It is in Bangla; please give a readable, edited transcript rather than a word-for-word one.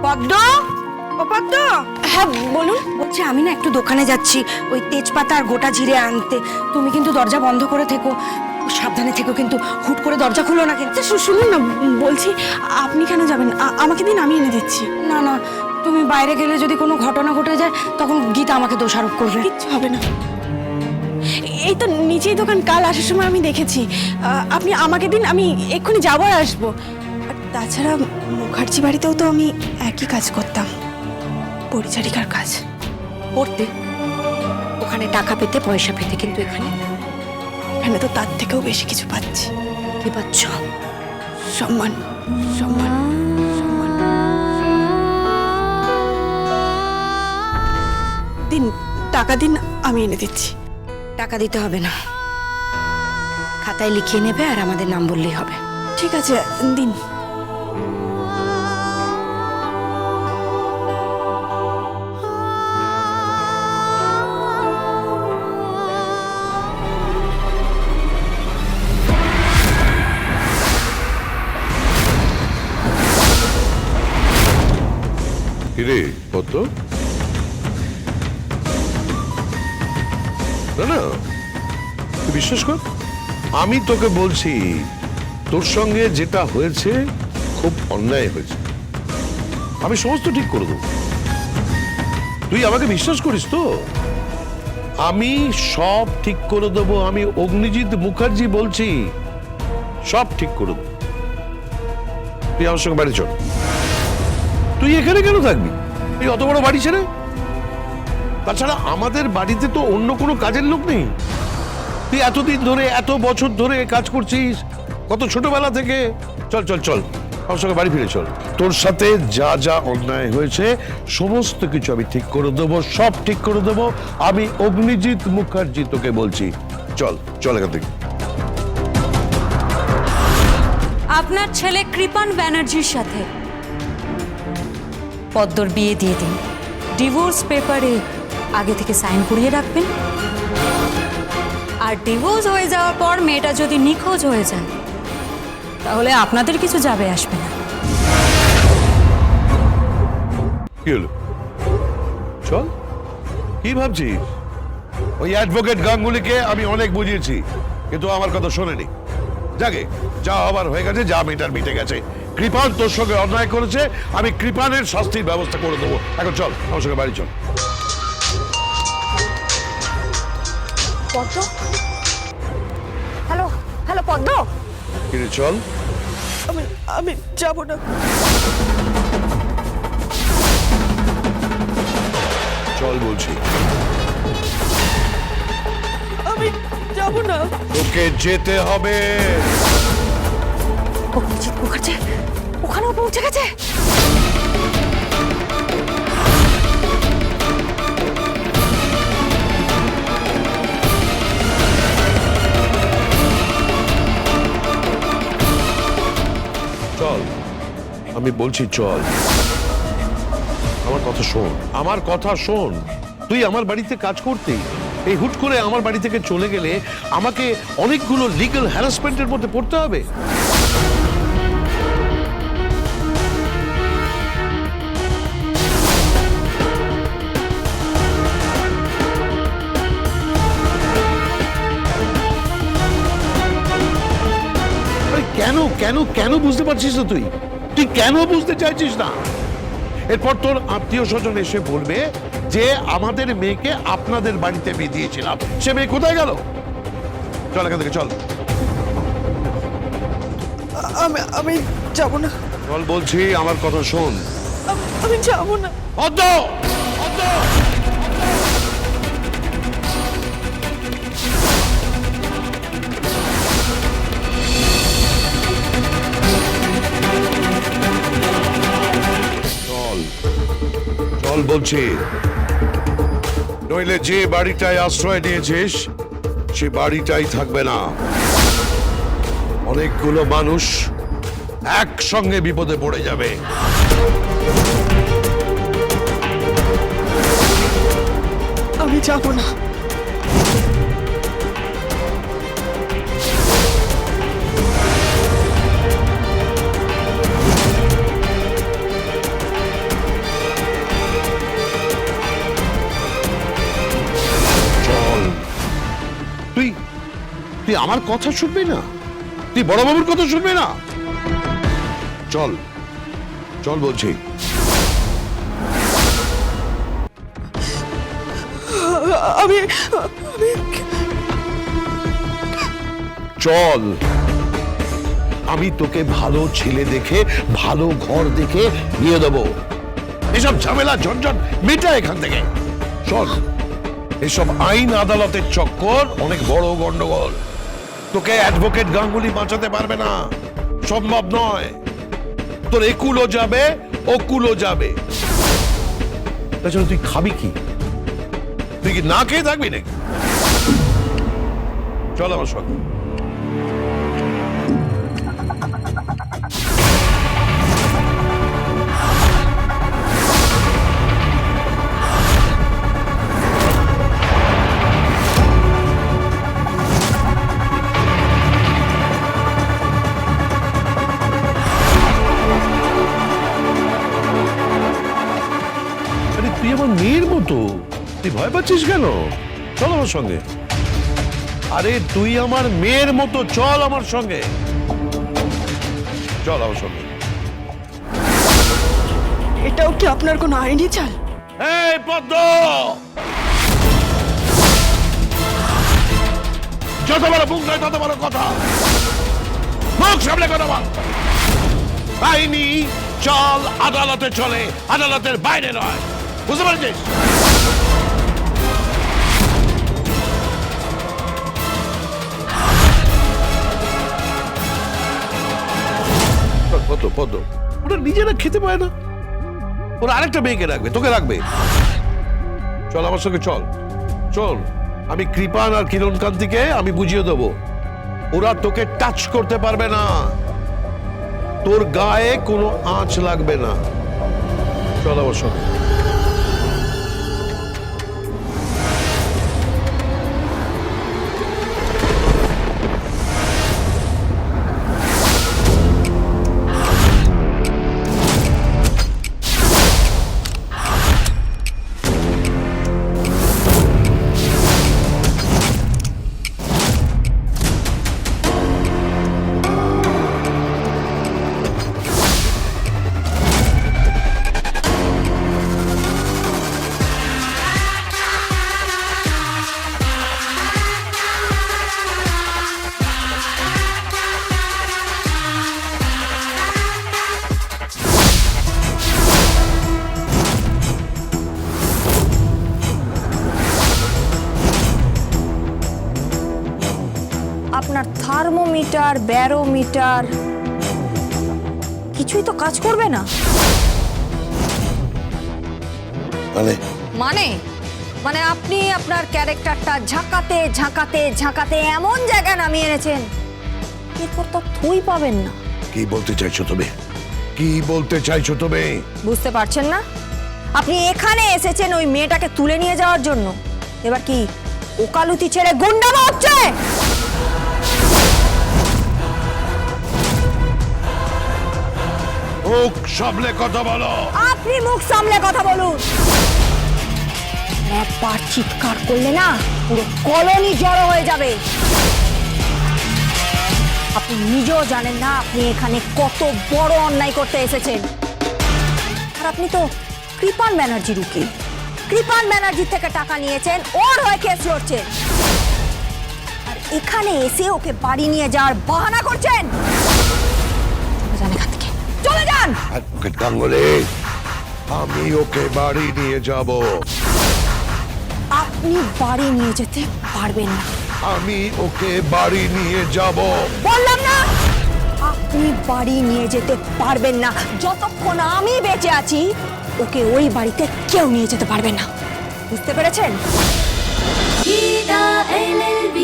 পদ্ম, ও পদ্ম। হ্যাঁ বলুন। বলছি আমি না একটু দোকানে যাচ্ছি ওই তেজপাতা আর গোটা জিরে আনতে। তুমি কিন্তু দরজা বন্ধ করে থেকো, সাবধানে থেকো কিন্তু, হুট করে দরজা খুলো না কিন্তু। শুনুন না, বলছি আপনি কেন যাবেন? আমাকে দিন, আমি এনে দিচ্ছি। না না, তুমি বাইরে গেলে যদি কোনো ঘটনা ঘটে যায় তখন গীতা আমাকে দোষারোপ করবে। কিচ্ছু হবে না, এই তো নিচেই দোকান, কাল আসার সময় আমি দেখেছি। আপনি আমাকে দিন, আমি এক্ষুনি যাবো আর আসবো। আর তাছাড়া মুখার্জি বাড়িতেও তো আমি একই কাজ করতাম, পরিচারিকার কাজ করতে ওখানে টাকা পেতে, পয়সা পেতে, কিন্তু এখানে এখানে তো তার থেকেও বেশি কিছু পাচ্ছি। কি পাচ্ছ? সম্মান, সম্মান, সম্মান। দিন, টাকা দিন, আমি এনে দিচ্ছি। টাকা দিতে হবে না, খাতায় লিখিয়ে নেবে আর আমাদের নাম বললেই হবে। ঠিক আছে, দিন। কিরে কত? না না, তুই বিশ্বাস কর, আমি তোকে বলছি তোর সঙ্গে যেটা হয়েছে খুব অন্যায় হয়েছে। আমি সমস্ত ঠিক করে দেবো, তুই আমাকে বিশ্বাস করিস তো? আমি সব ঠিক করে দেবো। আমি অগ্নিজিৎ মুখার্জি বলছি, সব ঠিক করে দেবো। তুই আমার সঙ্গে বাড়ি চল। তুই এখানে কেন থাকবি, এই অত বড় বাড়ি ছেড়ে? তাছাড়া আমাদের বাড়িতে তো অন্য কোনো কাজের লোক নেই। তুই এতদিন ধরে, এত বছর ধরে কাজ করছিস, কত ছোটবেলা থেকে। চল চল চল, আমার সঙ্গে বাড়ি ফিরে চল। তোর সাথে যা যা অন্যায় হয়েছে সমস্ত কিছু আমি ঠিক করে দেবো, সব ঠিক করে দেবো। আমি অগ্নিজিৎ মুখার্জি তোকে বলছি, চল চল এখান থেকে। আপনার ছেলে কৃপান ব্যানার্জির সাথে পদ্মর বিয়ে দিয়ে দিন। ডিভোর্স পেপারে আগে থেকে সাইন করিয়ে রাখবেন। আর ডিভোর্স হয়ে যাওয়ার পর মেয়েটা যদি নিখোঁজ হয়ে যায় তাহলে আপনাদের কিছু যাবে আসবে না। কি হলো? চল। কি ভাবছিস? ওই অ্যাডভোকেট গাঙ্গুলিকে আমি অনেক বুঝিয়েছি, কিন্তু আমার কথা শোনেনি। যাকে যা হবার হয়ে গেছে, যা মেটার মিটে গেছে। কৃপান তোর সঙ্গে অন্যায় করেছে, আমি কৃপানের শাস্তির ব্যবস্থা করে দেবো। এখন চল আমার সঙ্গে বাড়ি চল। পদ্ম, হ্যালো হ্যালো পদ্ম। কিরে চল। আমি আমি যাবো না। চল বলছি। আমি যাবো না। তোকে যেতে হবে। অগ্নিজিৎ মুখার্জি ওখানেও পৌঁছে গেছে। চল, আমি বলছি চল। আমার কথা শোন, আমার কথা শোন। তুই আমার বাড়িতে কাজ করতে, এই হুট করে আমার বাড়ি থেকে চলে গেলে আমাকে অনেকগুলো লিগ্যাল হ্যারাসমেন্টের মধ্যে পড়তে হবে। কেন কেন কেন বুঝতে পারছিস না তুই? তুই কেন বুঝতে চাইছিস না? এরপর তোর আত্মীয় স্বজন এসে বলবে যে আমাদের মেয়েকে আপনাদের বাড়িতে বিয়ে দিয়েছিলাম। সে মেয়ে কোথায় গেল? চল এখান থেকে চল। আমি আমি যাবো না। চল বলছি, আমার কথা শোন। আমি যাবো না। অদ্য অদ্য চল বলছি, নইলে যে বাড়িটায় আশ্রয় নিয়েছিস সে বাড়িটাই থাকবে না। অনেকগুলো মানুষ একসঙ্গে বিপদে পড়ে যাবে। আমি যাবো না। আমার কথা শুনবি না? তুই বড় বাবুর কথা শুনবি না? চল চল বলছি। আমি চল, আমি তোকে ভালো ছেলে দেখে ভালো ঘর দেখে নিয়ে দেবো। এসব ঝামেলা ঝঞ্ঝট মেটা এখান থেকে। চল, এসব আইন আদালতের চক্কর অনেক বড় গন্ডগোল। তোকে অ্যাডভোকেট গাঙ্গুলি বাঁচাতে পারবে না, সম্ভব নয়। তোর একুলও যাবে ওকুলও যাবে। তাছাড়া তুই খাবি কি? তুই কি না খেয়ে থাকবি নাকি? চল আমার সঙ্গে। আরে তুই আমার মেয়ের মতো, তুই ভয় পাচ্ছিস কেন? চল আমার সঙ্গে। আরে তুই আমার মেয়ের মতো, চল আমার সঙ্গে, চল আমার সঙ্গে। এটাও কি আপনার কোনো আইনি চাল? এই পদ্ম, যত বড় মুখ নয় তত বড় কথা। মুখ সামনে কথা বল। আইনি চল আদালতে চলে, আদালতের বাইরে নয়, বুঝতে পারছিস? পদ্ম পদ্ম, ওরা নিজেরা খেতে পায় না, ওরা আরেকটা মেয়েকে রাখবে, তোকে রাখবে। চল আমার সঙ্গে, চল চল। আমি কৃপান আর কিরণ কান্তিকে আমি বুঝিয়ে দেবো, ওরা তোকে টাচ করতে পারবে না, তোর গায়ে কোনো আঁচ লাগবে না। চল আমার সঙ্গে। আপনার থার্মোমিটার, ব্যারোমিটার কিছুই তো কাজ করবে না। মানে মানে মানে আপনি আপনার ক্যারেক্টারটা ঝাঁকাতে ঝাঁকাতে ঝাঁকাতে এমন জায়গায় নামিয়ে এনেছেন, এরপর তো থুই পাবেন না। কি বলতে চাইছো তুমি? কি বলতে চাইছো তুমি? বুঝতে পারছেন না? আপনি এখানে এসেছেন ওই মেয়েটাকে তুলে নিয়ে যাওয়ার জন্য। এবার কি ওকালতি ছেড়ে গুন্ডামো হচ্ছে? মুখ সামলে কথা বলো। আপনি মুখ সামলে কথা বলুন। একবার চিৎকার করলে না পুরো কলোনি জড়ো হয়ে যাবে। আপনি নিজেও জানেন না আপনি এখানে কত বড় অন্যায় করতে এসেছেন। আর আপনি তো কৃপান ব্যানার্জির উকিল, কৃপান ব্যানার্জির থেকে টাকা নিয়েছেন, ওর হয়ে কেস লড়ছেন, আর এখানে এসে ওকে বাড়ি নিয়ে যাওয়ার বাহানা করছেন। চলে যান এখান থেকে, চলে যান। অ্যাডভোকেট গাঙ্গুলি, আমি ওকে বাড়ি নিয়ে যাব। আপনি বাড়ি নিয়ে যেতে পারবেন না। আমি ওকে বাড়ি নিয়ে যাব। বললাম না, আপনি বাড়ি নিয়ে যেতে পারবেন না। যতক্ষণ আমি বেঁচে আছি ওকে ওই বাড়িতে কেউ নিয়ে যেতে পারবে না। বুঝতে পেরেছেন? গীতা LLB